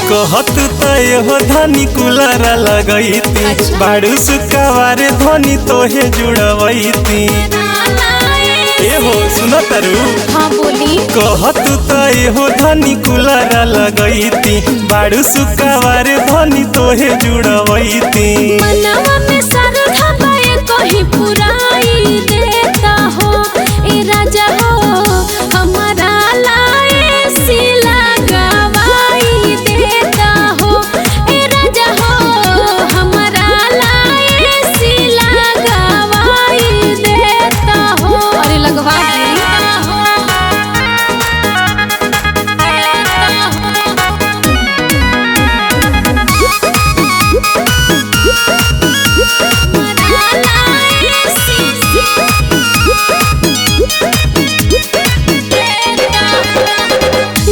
कहत तय धनी कुलर लगैती बाड़ू सुकावारे धनी तोहे जुड़वैती हो सुनो तरु। हाँ बोली। कहत तय धनी कुलर लगैती बाड़ू सुकावारे धनी तोहे जुड़वैती मनवा में सरधा पाए कहीं पुराई देता हो ए राजा हो हमारा लाए सिला गवाई देता हो ए राजा हो हमारा लाए सिला गवाई देता हो। अरे लगवा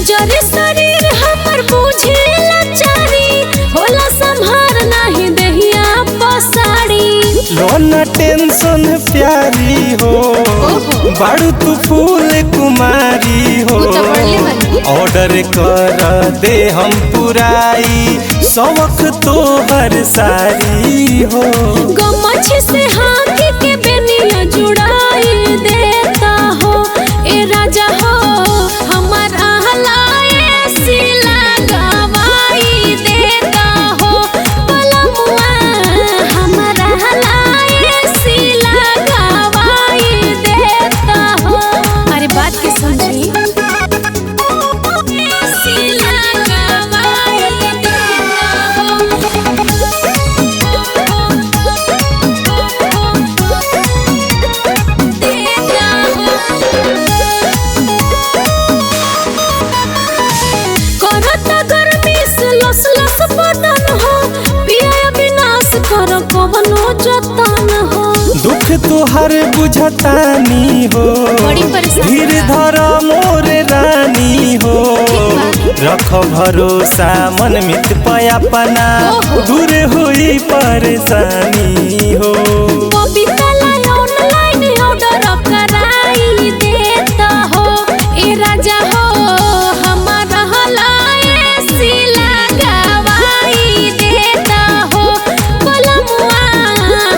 जरे शरीर हमर बुझे लाचारी होला संभार नहीं देहिया पसाड़ी। लोना टेंशन प्यारी हो बाड़ू तू फूल कुमारी हो ऑर्डर कर दे हम पुराई शौक तो हर सारी हो गमछ से हाथ के बेनिया जुड़ाई देता हो ए राजा हो हमारा लाए सिला गवाई देता हो पलमुआ हमारा लाए सिला गवाई देता हो। अरे बात के समझी सिला गवाई देता दुख तुहार बुझतानी हो धीर धर मोर रानी हो रख भरोसा मन मित पे अपना दूर हुई परेशानी हो ऑनलाइन ऑर्डर कराई देता हो ए राजा हो हमारा लाए सिला गवाई देता हो पलमुआ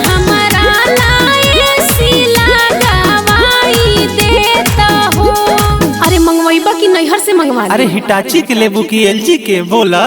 हमारा लाए सिला गवाई देता हो। अरे मंगवाइबा की नैहर से मंगवा। अरे हिटाची के लेबू की LG के बोला।